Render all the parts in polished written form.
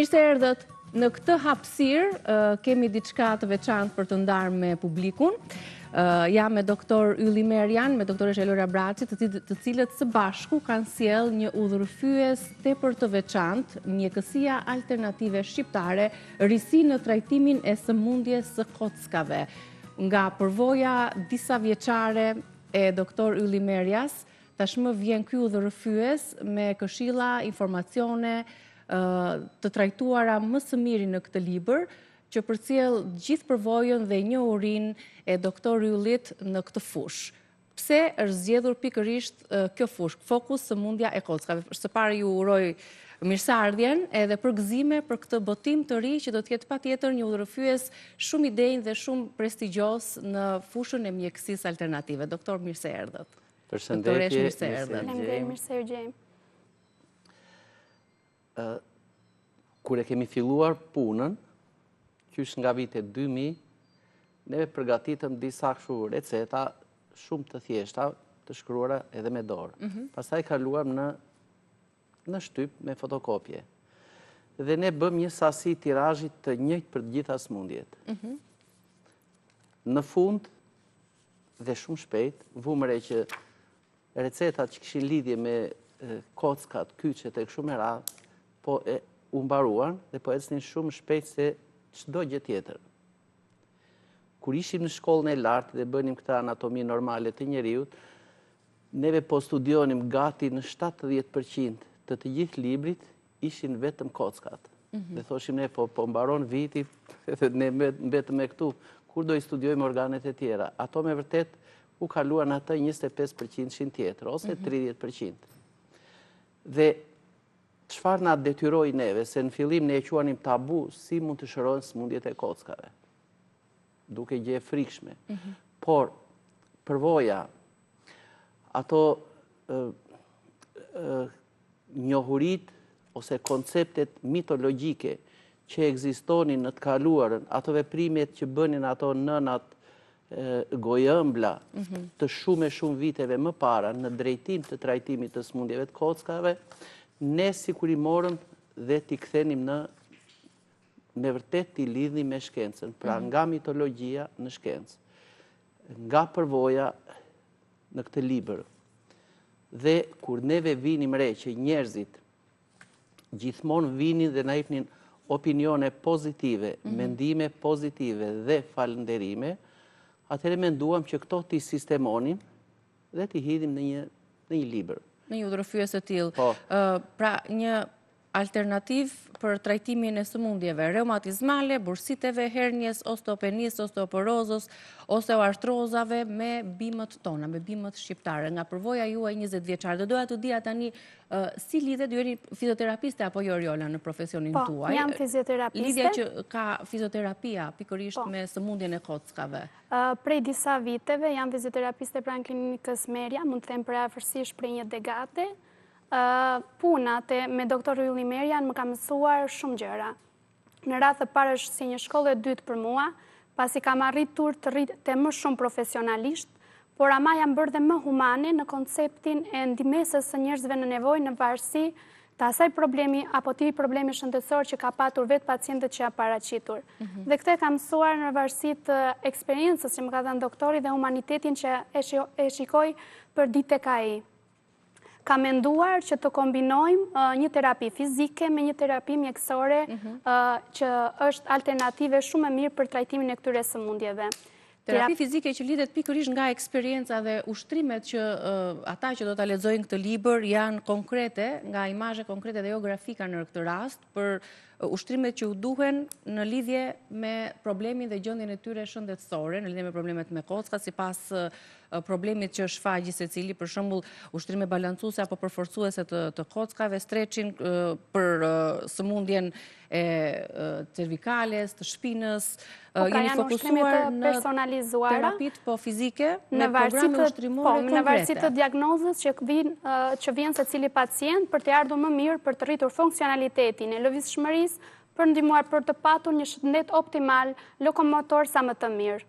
Mirë se erdhët. Në këtë hapësirë kemi diçka të veçantë për të ndarë me publikun. Jam me doktor Ylli Merjan, me doktoresh Elora Braçi, të cilët së bashku kanë sjellë një udhërfyes tepër të veçantë, mjekësia alternative shqiptare, risi në trajtimin e sëmundjes së kockave. Nga përvoja disa vjeçare e doktor Ylli Merjas, tashmë vjen ky udhërfyes me këshilla, informacione të trajtuara më së miri në këtë libër, që përcjell gjithë përvojën dhe njohurinë e doktor Yllit në këtë fushë. Pse është zgjedhur pikërisht kjo fushë, fokus sëmundja e kockave? Së pari ju uroj mirëseardhjen edhe përgëzime për këtë botim të ri që do të jetë patjetër një udhërfyes shumë i denjë dhe shumë prestigjos në fushën e mjekësisë alternative. Doktor, mirë se erdhët. Përshëndetje, mirë se u gjejmë. Kur e kemi filluar punën, qysh nga vitet 2000, neve përgatitëm disa receta shumë të thjeshta, të shkruara edhe me dorë. Pastaj kaluam në shtyp me fotokopje. Dhe ne bëm një sasi tirazhit të njëjtë për të gjitha sëmundjet. Në fund, dhe shumë shpejt, vumre që recetat që kishin lidhje me kockat, kyçet e kështu me radhë, po u mbaruan dhe po ecnin shumë shpejt se çdo gjë tjetër. Kur ishim në shkollën e lartë dhe bënim këtë anatomi normale të njeriut, neve po studionim gati në 70% të gjithë librit ishin vetëm kockat. Dhe thoshim ne, po mbaron viti, dhe ne mbetëm me këtu, kur do i studiojmë organet e tjera. Ato me vërtet u kaluan atë 25% tjetër, ose 30%. Dhe çfarë na detyroi neve, se në fillim ne e quanim tabu, si mund të shërohen sëmundjet e kockave, duke gjë e frikshme. Por, përvoja, ato njohurit ose konceptet mitologjike që ekzistonin në të kaluarën, ato veprimet që bënin ato nënat gojëmbla të shumë viteve më para në drejtim të trajtimit të sëmundjeve të kockave, ne sikur i morëm dhe t'i kthenim me vërtet t'i lidhnim me shkencën, pra nga mitologjia në shkencë, nga përvoja në këtë libër. Dhe kur neve vinim re që njerëzit gjithmonë vinin dhe na jepnin opinione pozitive, mendime pozitive dhe falënderime, atëherë menduam që këto t'i sistemonim dhe t'i hidhim në një libër. Në një udhërfyes të tillë. Pra një alternativ për trajtimin e sëmundjeve reumatizmale, bursiteve, hernjes, osteopenisë, osteoporozës, osteoartrozave me bimët tona, me bimët shqiptare. Nga përvoja juaj 20 vjeçare. Do doja të dija tani si lidhet, ju jeni fizioterapiste apo jo, Riola, në profesionin tuaj? Po, jam fizioterapiste. Lidhja që ka fizioterapia pikërisht me sëmundjen e kockave. Prej disa viteve jam fizioterapiste pranë klinikës Merja, mund të them për afërsisht prej një dekade. Punat me doktor Ylli Merjan më ka mësuar shumë gjëra. Në radhë të parë është si një shkollë e dytë për mua, pasi kam arritur të rritë më shumë profesionalisht, por ama jam bërë dhe më humane në konceptin e ndihmesës së njerëzve në nevojë në varësi të asaj problemi apo të problemi shëndetësor që ka patur vetë pacientët që ja paraqitur. Dhe këtë kam mësuar në varësi të eksperiencës që më ka dhënë doktori dhe humanitetin që e shikoj për ditë tek ai. Ka menduar që të kombinojmë një terapi fizike me një terapi mjekësore që është alternative shumë e mirë për trajtimin e këtyre sëmundjeve. Terapi fizike që lidhet pikërisht nga eksperienca dhe ushtrimet që ata që do ta lexojnë këtë libër janë konkrete, nga imazhe konkrete dhe jo grafika në këtë rast, për ushtrimet që u duhen në lidhje me problemin dhe gjendjen e tyre shëndetësore, në lidhje me problemet me kockat, sipas problemit që shfaqi secili, për shembull ushtrime balancuese apo përforcuese të kockave, stretching për sëmundjen e cervikales, të shpinës, jeni fokusuar në terapit fizike me programe ushtrimore konkrete. Në varësi të diagnozës që vjen secili pacient për të ardhur më mirë për të rritur funksionalitetin e lëvizshmërisë, për ndihmuar për të patur një shëndet optimal lokomotor sa më të mirë.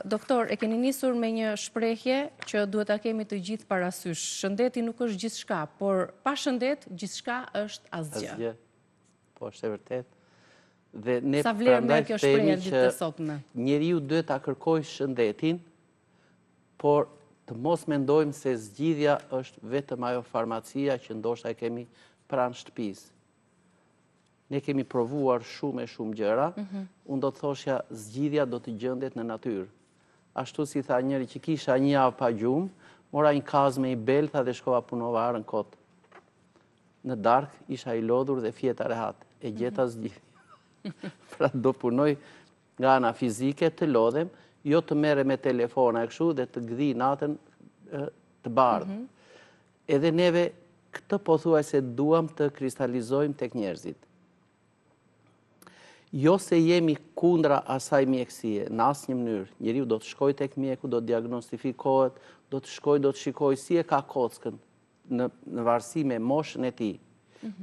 Doktor, e keni nisur me një shprehje që duhet ta kemi të gjithë parasysh. Shëndeti nuk është gjithçka, por pa shëndet gjithçka është asgjë. po është e vërtet. Dhe ne Sa vlerë merr kjo shprehje ditë të sotme? Njeriu duhet ta kërkojë shëndetin, por të mos mendojmë se zgjidhja është vetëm ajo farmacia që ndoshta e kemi pranë shtëpisë. Ne kemi provuar shumë gjëra, unë do të thoshja zgjidhja do të gjendet në natyrë. Ashtu si tha njëri që kisha një javë pa gjumë, mora një kazë me i beltha dhe shkova punova arën kotë. Në darkë isha i lodhur dhe fjeta rehat, e gjeta zgjidhja. Pra do punoj nga ana fizike të lodhem, jo të mere me telefona e kështu dhe të gdhi natën të bardhë. Edhe neve këtë po thuaj se duam të kristalizojmë tek njerëzit. Jo se jemi kundra asaj mjekësie, në asnjë mënyrë. Njeriu do të shkojë tek mjeku, do të diagnostifikohet, do të shkojë, do të shikojë si e ka kockën në varësi me moshën e tij.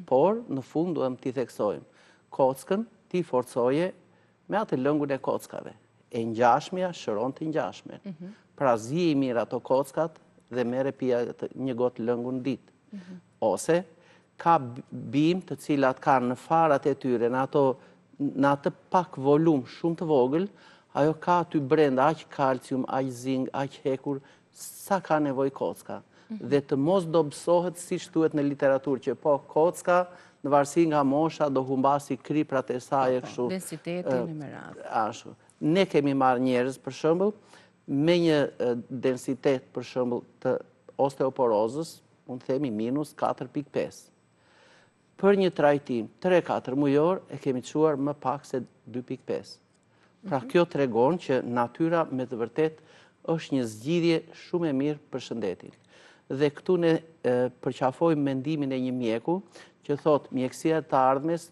Por në fund duam t'i theksojmë. Kockën ti forcoje me atë lëngun e kockave. E ngjashmja shëron të ngjashmen. Pra zi i mirë ato kockat dhe merre pija një gotë lëngun ditë. Ose ka bimë të cilat kanë në farat e tyre, në atë pak volum shumë të vogël, ajo ka aty brenda aq kalcium, aq zing, aq hekur, sa ka nevojë kocka. Dhe të mos dobësohet siç thuhet në literaturë që po kocka në varësi nga mosha do humbasi kriprat e saj e kështu. Densitetin e merat. Ashtu. Ne kemi marrë njerëz për shembull me një densitet për shembull të osteoporozës, mund të themi minus 4.5. Për një trajtim 3-4 mujor e kemi çuar më pak se 2.5. Pra kjo tregon që natyra me të vërtet është një zgjidhje shumë e mirë për shëndetin. Dhe këtu ne përqafojmë mendimin e një mjeku që thot mjekësia të ardhmes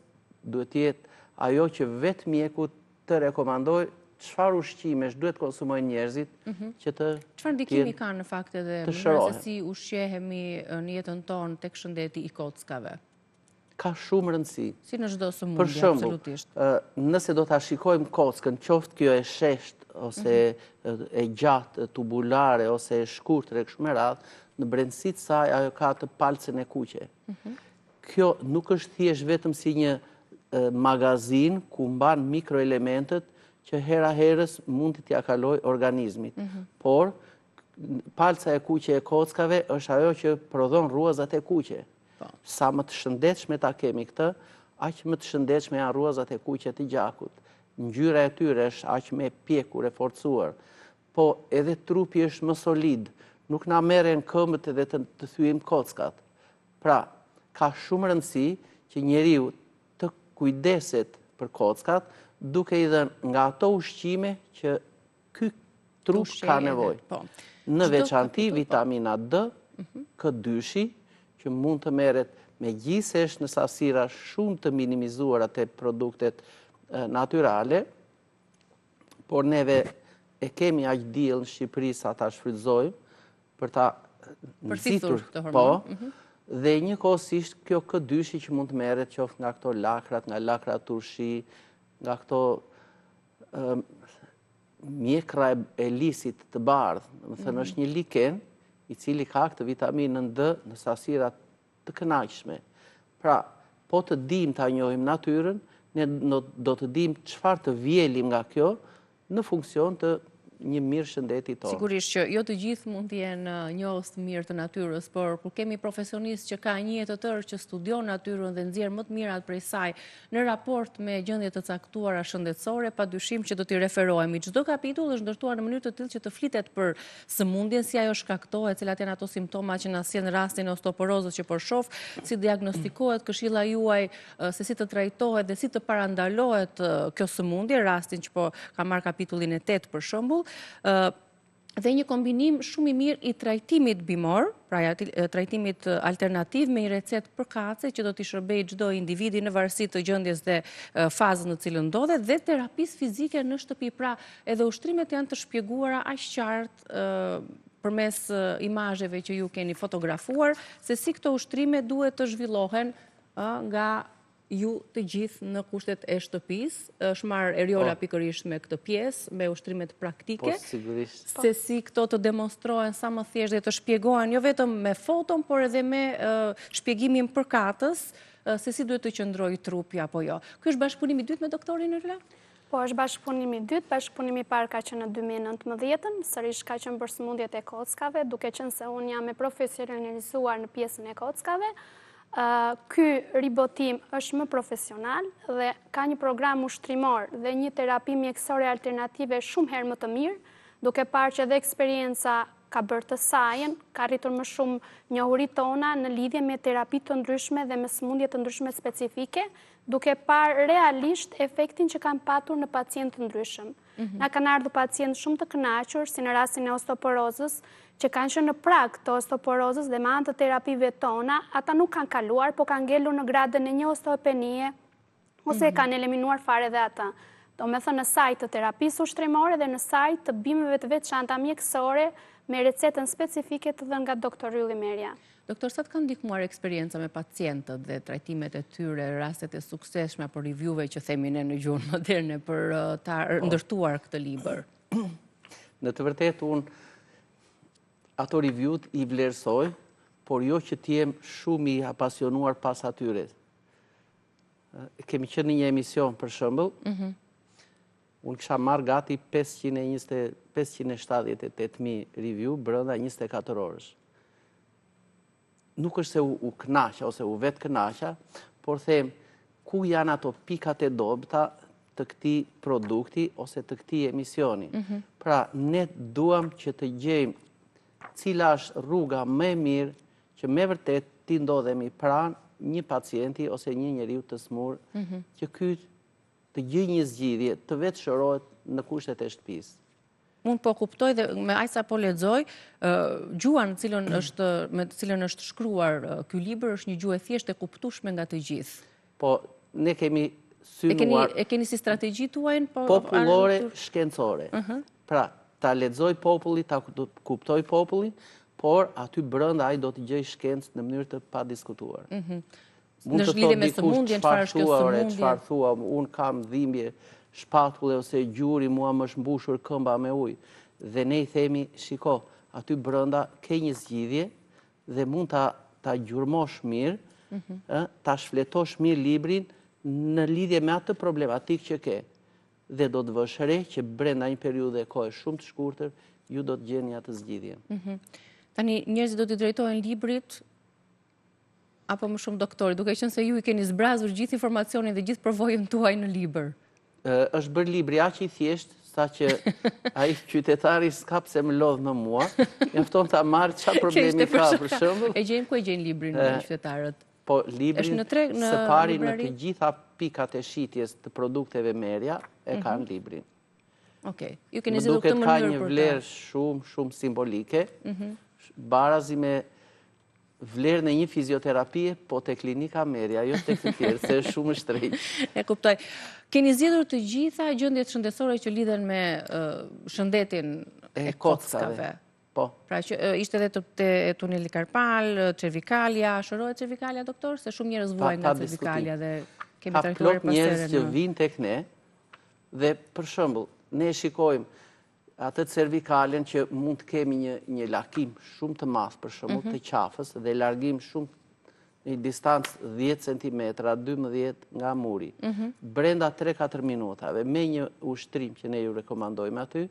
duhet të jetë ajo që vetë mjeku të rekomandoj çfarë ushqimesh duhet konsumojnë njerëzit që të çfarë ndikimi ka në fakt edhe se si ushqehemi në jetën tonë tek shëndeti i kockave? Ka shumë rëndësi. Si në çdo sëmundje, absolutisht. Nëse do ta shikojmë kockën, qoftë kjo e sheshtë ose e gjatë, tubulare ose e shkurtër e kështu me radhë, në brendësitë saj ajo ka të palcën e kuqe. Kjo nuk është thjesht vetëm si një magazin ku mban mikroelementet që hera herës mund t'ia kaloj organizmit. Por palca e kuqe e kockave është ajo që prodhon rruazat e kuqe. Sa më të shëndetshme ta kemi këtë, aq më të shëndetshme janë rruazat e kuqe të gjakut. Ngjyra e tyre është aq më e pjekur, e forcuar. Po edhe trupi është më solid. Nuk na merren këmbët edhe të thyejmë kockat. Pra, ka shumë rëndësi që njeriu të kujdeset për kockat, duke i dhënë nga ato ushqime që ky trup ka nevojë. Në veçanti vitamina D, K2-shi, që mund të merret megjithëse në sasira shumë të minimizuara të produktet natyrale, por neve e kemi aq diell në Shqipëri sa ta shfrytëzojmë për ta nxitur këtë hormon. Dhe njëkohësisht kjo K2-shi që mund të merret qoftë nga këto lakrat, nga lakra turshi, nga këto mjekra e lisit të bardhë, domethënë është një liken i cili ka këtë vitaminën D në sasira të kënaqshme. Pra, po të dim ta njohim natyrën, ne do të dim çfarë të vjelim nga kjo në funksion të një mirë shëndeti tonë. Sigurisht që jo të gjithë mund të jenë njohës të mirë të natyrës, por kur kemi profesionist që ka një jetë të tërë që studion natyrën dhe nxjerr më të mirat prej saj në raport me gjendje të caktuara shëndetësore, padyshim që do t'i referohemi. Çdo kapitull është ndërtuar në mënyrë të tillë që të flitet për sëmundjen, si ajo shkaktohet, cilat janë ato simptoma që na sjellin rastin e osteoporozës që po shoh, si diagnostikohet, këshilla juaj se si të trajtohet dhe si të parandalohet kjo sëmundje, rastin që po ka marr kapitullin e 8 për shembull. Dhe një kombinim shumë i mirë i trajtimit bimor, pra trajtimit alternativ me një recetë përkatëse që do t'i shërbejë çdo individi në varësi të gjendjes dhe fazën në cilën ndodhet, dhe terapisë fizike në shtëpi. Pra edhe ushtrimet janë të shpjeguara aq qartë përmes imazheve që ju keni fotografuar, se si këto ushtrime duhet të zhvillohen nga ju të gjithë në kushtet e shtëpisë. Është marrë Eriola pikërisht me këtë pjesë, me ushtrimet praktike. Po, sigurisht. Se si këto të demonstrohen sa më thjesht dhe të shpjegohen jo vetëm me foton, por edhe me shpjegimin përkatës, se si duhet të qëndrojë trupi apo jo. Ky është bashkëpunimi i dytë me doktorin Ylla? Po, është bashkëpunimi i dytë, bashkëpunimi i parë ka qenë në 2019, sërish ka qenë për sëmundjet e kockave, duke qenë se unë jam e profesionalizuar në pjesën e kockave. Ky ribotim është më profesional dhe ka një program ushtrimor dhe një terapi mjekësore alternative shumë herë më të mirë, duke parë që edhe eksperienca ka bërë të sajën, ka rritur më shumë njohuri tona në lidhje me terapi të ndryshme dhe me sëmundje të ndryshme specifike, duke parë realisht efektin që kanë patur në pacient të ndryshëm. Na kanë ardhur pacient shumë të kënaqur, si në rastin e osteoporozës, që kanë qenë në prag të osteoporozës dhe me anë të terapive tona, ata nuk kanë kaluar, po kanë ngelur në gradën e një osteopenie, ose kanë eliminuar fare dhe ata. Do me thënë në sajt të terapisë ushtrimore dhe në sajt të bimëve të veçanta mjekësore me recetën specifike të dhënë nga doktor Ylimeria. Doktor, sa të kanë ndihmuar eksperienca me pacientët dhe trajtimet e tyre, rastet e suksesshme apo reviewve që themi ne në gjuhën moderne për ta ndërtuar këtë libër? Në të vërtetë unë ato reviewt i vlerësoj, por jo që t'jem shumë i apasionuar pas atyre. Kemi qenë një emision për shembull, unë kisha marrë gati 578.000 review brenda 24 orësh. Nuk është se u kënaqa ose u vetë kënaqa, por them ku janë ato pikat e dobta të këtij produkti ose të këtij emisioni. Pra, ne duam që të gjejmë cila është rruga më e mirë që me vërtet ti ndodhemi pranë një pacienti ose një njeriu të smur, që ky të gjejë një zgjidhje, të vetë shërohet në kushtet e shtëpisë. Unë po kuptoj dhe me aq sa po lexoj, gjuha me të cilën është shkruar ky libër është një gjuhë e thjeshtë e kuptueshme nga të gjithë. Po, ne kemi synuar... E keni si strategji tuaj? Popullore, shkencore. Pra, ta lexoj populli, ta kuptoj popullin, por aty brenda ai do të gjej shkencë në mënyrë të padiskutuar. Në lidhje me sëmundjen, çfarë është kjo sëmundje? Çfarë thua, unë kam dhimbje shpatulle ose gjuri, mua më është mbushur këmba me ujë. Dhe ne i themi, shiko, aty brenda ke një zgjidhje dhe mund ta gjurmosh mirë, ta shfletosh mirë librin në lidhje me atë problematik që ke. Dhe do të vësh re që brenda një periudhe kohe shumë të shkurtër, ju do të gjeni atë zgjidhje. Tani, njerëzit do t'i drejtohen librit apo më shumë doktori, duke qenë se ju i keni zbrazur gjithë informacionin dhe gjithë përvojën tuaj në libër? Është bërë libri aq i thjeshtë, sa që ai qytetari s'ka pse më lodh në mua, mjafton ta marr çfarë problemi ka për shembull. E gjejmë ku e gjejnë librin qytetarët? Po librin së pari në të gjitha pikat e shitjes të produkteve Merja e kanë librin. Okej. Ju keni zgjedhur këtë mënyrë për ta. Ka një vlerë shumë simbolike, barazi me vlerën e një fizioterapie, po te klinika Merja, jo tek të tjerë, se është shumë shtrenjtë. E kuptoj. Keni zgjedhur të gjitha gjendjet shëndetësore që lidhen me shëndetin e kockave. Po. Pra që ishte edhe te tuneli Karpal, cervikalia, shërohet cervikalia, doktor? Se shumë njerëz vuajnë nga cervikalia dhe kemi trajtuar pas njerëz që vinë tek ne dhe për shembull, ne shikojmë atë cervikalen që mund të kemi një largim shumë të madh për shembull të qafës dhe largim shumë një distancë 10 cm, 12 nga muri. Brenda 3-4 minutave me një ushtrim që ne ju rekomandojmë aty.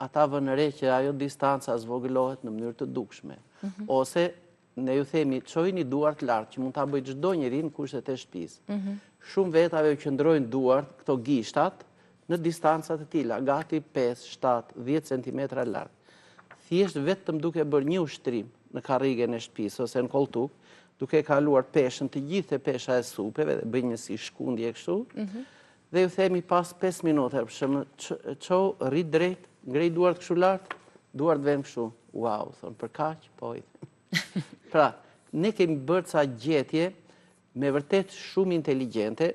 Ata vënë re që ajo distanca zvogëlohet në mënyrë të dukshme. Ose ne ju themi çojini duart lart që mund ta bëjë çdo njeri në kushtet e shtëpisë. Shumë vetave u qëndrojnë duart këto gishtat në distancat e tilla, gati 5, 7, 10 cm larg. Thjesht vetëm duke bërë një ushtrim në karrigen e shtëpisë ose në koltuk, duke kaluar peshën të gjithë e pesha e supeve dhe bëjnë një si shkundje kështu, dhe ju themi pas 5 minuta, ço rrit drejt, ngrej duart kështu lart, duart vënë kështu. Wow, thonë, për kaq, po i them. Pra, ne kemi bërë ca gjetje me vërtet shumë inteligjente,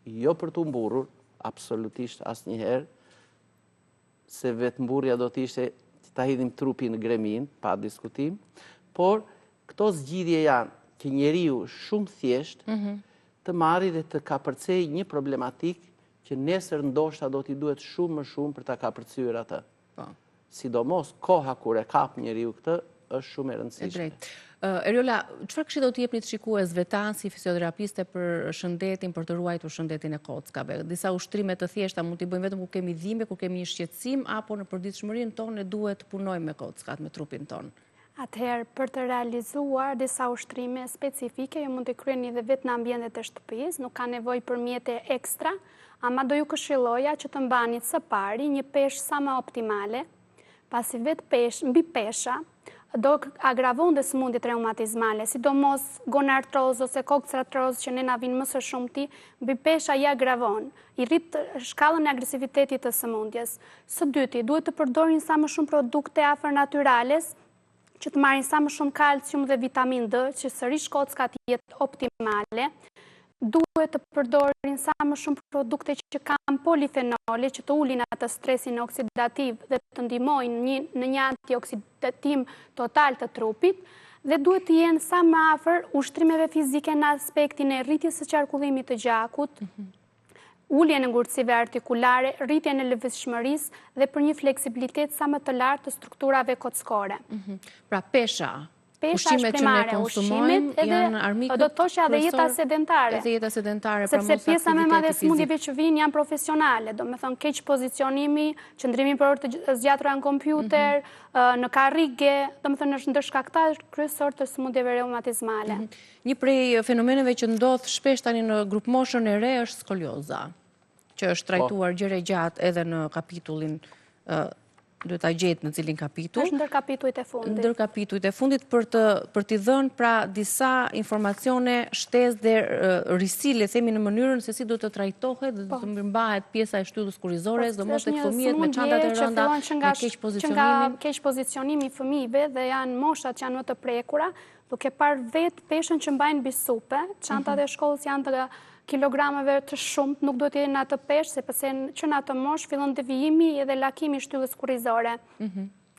jo për të mburur, absolutisht asnjëherë, se vetë mburja do të ishte që ta hidhim trupin në gremin, pa diskutim, por këto zgjidhje janë që njeriu shumë thjesht të marri dhe të kapërcej një problematik që nesër ndoshta do t'i duhet shumë më shumë për ta kapërcyer atë. Sidomos koha kur e kap njeriu këtë është shumë e rëndësishme. Eriola, çfarë këshilla do t'i jepni të shikuesve tanë si fizioterapiste për shëndetin, për të ruajtur shëndetin e kockave? Disa ushtrime të thjeshta mund t'i bëjmë vetëm kur kemi dhimbje, kur kemi një shqetësim, apo në përditshmërinë tonë ne duhet të punojmë me kockat, me trupin tonë? Atëherë, për të realizuar disa ushtrime specifike, ju mund të kryeni dhe vetë në ambientet e shtëpisë, nuk ka nevojë për mjete ekstra, ama do ju këshilloja që të mbanit së pari një peshë sa më optimale, pasi vetë mbi pesha do agravon dhe sëmundjet reumatizmale, sidomos gonartroz ose kokcratroz që ne na vinë më së shumti, mbi pesha i agravon, i rrit shkallën e agresivitetit të sëmundjes. Së dyti, duhet të përdorin sa më shumë produkte afër natyrales, që të marrin sa më shumë kalcium dhe vitamin D, që sërish kockat jetë optimale. Duhet të përdorin sa më shumë produkte që kanë polifenole, që të ulin atë stresin oksidativ dhe të ndihmojnë në një antioksidatim total të trupit, dhe duhet të jenë sa më afër ushtrimeve fizike në aspektin e rritjes së qarkullimit të gjakut, uljen e ngurtësive artikulare, rritjen e lëvizshmërisë dhe për një fleksibilitet sa më të lartë të strukturave kockore. Pra pesha, Pesha është primare, ushqimet edhe do të thosha dhe jeta sedentare. Edhe jeta sedentare, sepse pjesa më e madhe e sëmundjeve që vijnë janë profesionale, do me thonë keq pozicionimi, qëndrimi për orë të zgjatura në kompjuter, në karrige, do me thonë është ndërshkaktar kryesor të sëmundjeve reumatizmale. Një prej fenomeneve që ndodh shpesh tani në grup moshën e re është skolioza, që është trajtuar gjëre gjatë edhe në kapitullin duhet ta gjetë në cilin kapitull. Është ndër kapitujt e fundit. Ndër kapitujt e fundit për t'i dhënë pra disa informacione shtesë dhe risile, themi në mënyrën se si do të trajtohet dhe do të mbërmbahet pjesa e shtyllës kurrizore, sidomos tek fëmijët me çantat e rënda, me keq pozicionimi. Nga keq pozicionimi i fëmijëve dhe janë moshat që janë më të prekura, duke parë vetë peshën që mbajnë mbi supe, çantat e shkollës janë të kilogrameve të shumt, nuk duhet të jenë në atë peshë, sepse që në atë moshë fillon devijimi edhe lakimi i shtyllës kurrizore,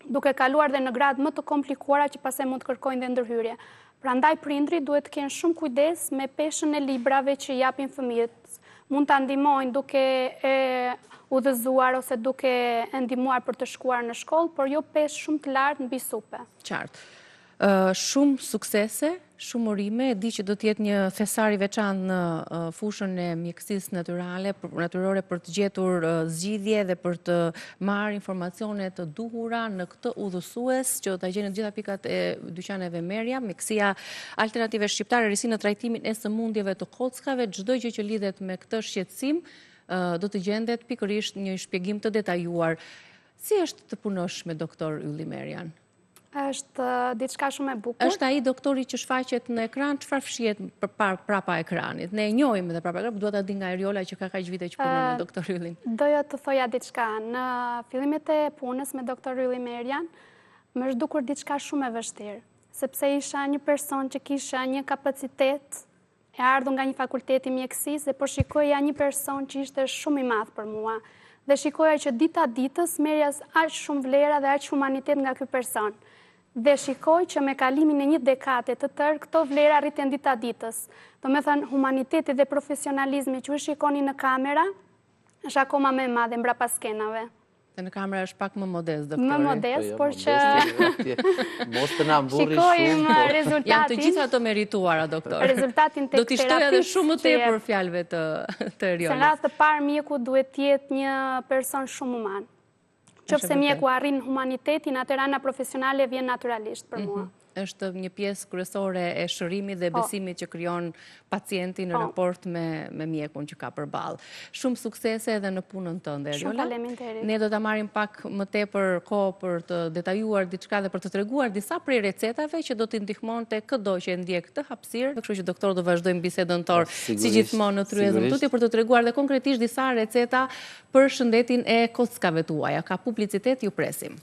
duke kaluar dhe në gradë më të komplikuara që pastaj mund të kërkojnë dhe ndërhyrje. Prandaj prindrit duhet të kenë shumë kujdes me peshën e librave që japin fëmijët. Mund ta ndihmojnë duke e udhëzuar ose duke e ndihmuar për të shkuar në shkollë, por jo peshë shumë të lartë mbi supe. Qartë. Shumë suksese, shumë urime, e di që do t'jetë një thesar i veçantë në fushën e mjekësisë natyrore për të gjetur zgjidhje dhe për të marrë informacione të duhura në këtë udhësues që do ta gjeni në gjitha pikat e dyqaneve Merja, mjekësia alternative shqiptare, risi në trajtimin e sëmundjeve të kockave, çdo gjë që lidhet me këtë shqetësim do të gjendet pikërisht një shpjegim të detajuar. Si është të punosh me doktor Ylli Merjan? Është diçka shumë e bukur. Është ai doktori që shfaqet në ekran, çfarë fshihet prapa ekranit? Ne e njohim edhe prapa ekranit, por dua ta di nga Eriola që ka kaq vite që punon me doktor Yllin. Doja të thoja diçka. Në fillimet e punës me doktor Ylli Merjan, më është dukur diçka shumë e vështirë, sepse isha një person që kisha një kapacitet e ardhur nga një fakultet i mjekësisë dhe po shikoja një person që ishte shumë i madh për mua. Dhe shikoja që dita ditës merrja aq shumë vlera dhe aq humanitet nga ky person. Dhe shikoj që me kalimin e një dekade të tërë, këto vlera rriten dita ditës. Do me thënë, humaniteti dhe profesionalizmi që u shikoni në kamera, është akoma me madhe mbrapa skenave. Dhe në kamera është pak më modest, doktori. Më modest, por që mos të na mburri shikojmë shumë. rezultatin. Janë të gjitha ato merituara, doktor. Rezultatin tek do t'i shtoj edhe shumë më tepër fjalëve të Eriola. Se në rast të parë mjeku duhet të jetë një person shumë human. Qofse mjeku arrin humanitetin, atëra ana profesionale vjen natyralisht për mua. Është një pjesë kryesore e shërimit dhe besimit që krijon pacienti në raport me mjekun që ka përballë. Shumë suksese edhe në punën tënde, Eriola. Shumë faleminderit. Ne do ta marrim pak më tepër kohë për të detajuar diçka dhe për të treguar disa prej recetave që do t'i ndihmonte çdo që e ndjek këtë hapësirë. Kështu që doktor do vazhdojmë bisedën tonë si gjithmonë në Tryezën Tutje për të treguar dhe konkretisht disa receta për shëndetin e kockave tuaja. Ka publicitet, ju presim.